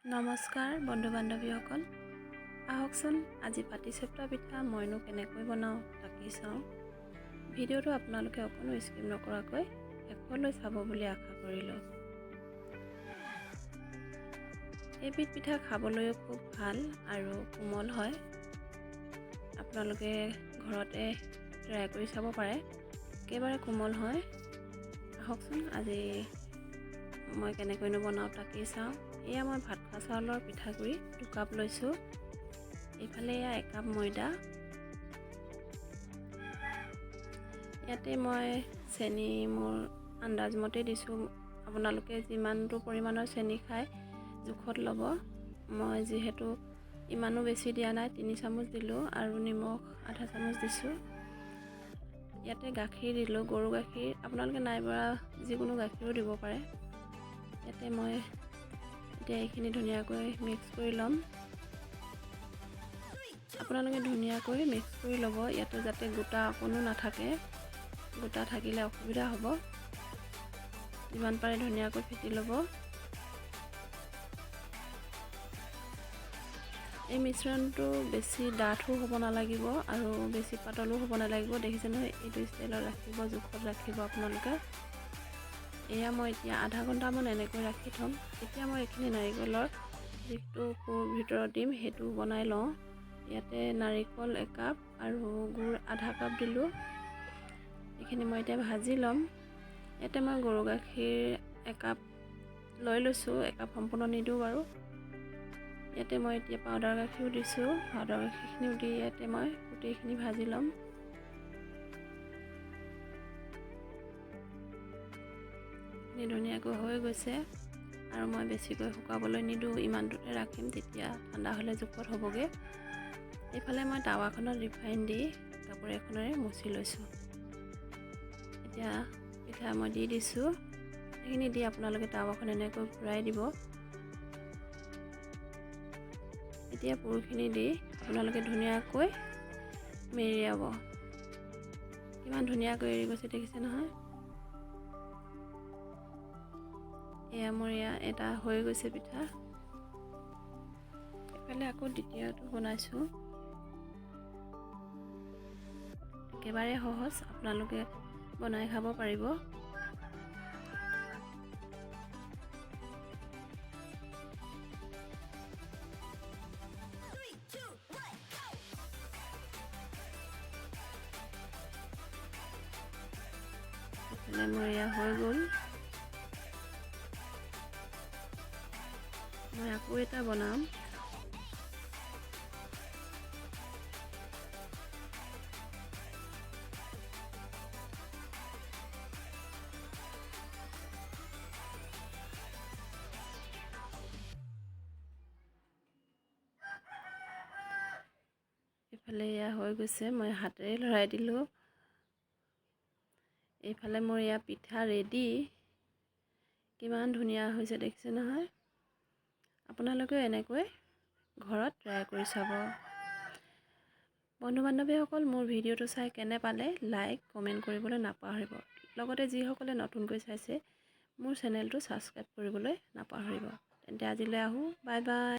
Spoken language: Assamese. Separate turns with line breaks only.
নমস্কাৰ বন্ধু বান্ধৱীসকল, আহকচোন আজি পাটিচেপ্তা পিঠা মইনো কেনেকৈ বনাওঁ তাকেই চাওঁ। ভিডিঅ'টো আপোনালোকে অকণো স্কিপ নকৰাকৈ শেষলৈ চাব বুলি আশা কৰিলোঁ। এইবিধ পিঠা খাবলৈও খুব ভাল আৰু কোমল হয়। আপোনালোকে ঘৰতে ট্ৰাই কৰি চাব পাৰে, একেবাৰে কোমল হয়। আহকচোন আজি মই কেনেকৈনো বনাওঁ তাকেই চাওঁ। এয়া মই ভাত খোৱা চাউলৰ পিঠাগুড়ি 2 কাপ লৈছোঁ। এইফালে এয়া 1 কাপ ময়দা। ইয়াতে মই চেনি মোৰ আন্দাজমতে দিছোঁ। আপোনালোকে যিমানটো পৰিমাণৰ চেনি খায় জোখত ল'ব। মই যিহেতু ইমানো বেছি দিয়া নাই, 3 চামুচ দিলোঁ আৰু নিমখ আধা চামুচ দিছোঁ। ইয়াতে গাখীৰ দিলোঁ, গৰু গাখীৰ, আপোনালোকে নাইবা যিকোনো গাখীৰো দিব পাৰে। ইয়াতে মই এতিয়া এইখিনি ধুনীয়াকৈ মিক্স কৰি ল'ম। আপোনালোকে ধুনীয়াকৈ মিক্স কৰি ল'ব, ইয়াতে যাতে গোটা অকণো নাথাকে। গোটা থাকিলে অসুবিধা হ'ব। যিমান পাৰে ধুনীয়াকৈ ফেটি ল'ব। এই মিশ্ৰণটো বেছি ডাঠো হ'ব নালাগিব আৰু বেছি পাতলো হ'ব নালাগিব। দেখিছে নহয়, এইটো ষ্টাইলত ৰাখিব, জোখত ৰাখিব আপোনালোকে। এয়া মই এতিয়া আধা ঘণ্টামান এনেকৈ ৰাখি থ'ম। এতিয়া মই এইখিনি নাৰিকলৰ যিটো কোৰ ভিতৰত দিম সেইটো বনাই লওঁ। ইয়াতে নাৰিকল 1 কাপ আৰু গুড় আধা কাপ দিলোঁ। এইখিনি মই এতিয়া ভাজি ল'ম। ইয়াতে মই গৰু গাখীৰ 1 কাপ লৈ লৈছোঁ, 1 কাপ সম্পূৰ্ণ নিদিওঁ বাৰু। ইয়াতে মই এতিয়া পাউডাৰ গাখীৰো দিছোঁ। পাউডাৰ গাখীৰখিনিও দি ইয়াতে মই গোটেইখিনি ভাজি ল'ম। ধুনীয়াকৈ হৈ গৈছে আৰু মই বেছিকৈ শুকাবলৈ নিদিওঁ, ইমানটোতে ৰাখিম, তেতিয়া ঠাণ্ডা হ'লে জোখত হ'বগৈ। এইফালে মই টাৱাখনত ৰিফাইন দি কাপোৰ এখনেৰে মুচি লৈছোঁ। এতিয়া পিঠা মই দি দিছোঁ। সেইখিনি দি আপোনালোকে টাৱাখন এনেকৈ ঘূৰাই দিব। এতিয়া পুৰখিনি দি আপোনালোকে ধুনীয়াকৈ মেৰিয়াব। কিমান ধুনীয়াকৈ এৰি গৈছে দেখিছে নহয়। এয়া মোৰ এটা হৈ গৈছে পিঠা। এইফালে আকৌ দ্বিতীয়টো বনাইছোঁ। একেবাৰে সহজ, আপোনালোকে বনাই খাব পাৰিব। এইফালে মোৰ হৈ গ'ল। মই আকৌ এটা বনাম। এইফালে হৈ গৈছে, মই হাতেৰে লৰাই দিলোঁ। এইফালে মোৰ পিঠা ৰেডি। কিমান ধুনীয়া হৈছে দেখিছে নহয়। আপোনালোকেও এনেকৈ ঘৰত ট্ৰাই কৰি চাব। বন্ধু বান্ধৱীসকল, মোৰ ভিডিঅ'টো চাই কেনে পালে লাইক কমেণ্ট কৰিবলৈ নাপাহৰিব। লগতে যিসকলে নতুনকৈ চাইছে মোৰ চেনেলটো ছাবস্ক্ৰাইব কৰিবলৈ নাপাহৰিব। তেন্তে আজিলৈ আহোঁ, বাই বাই।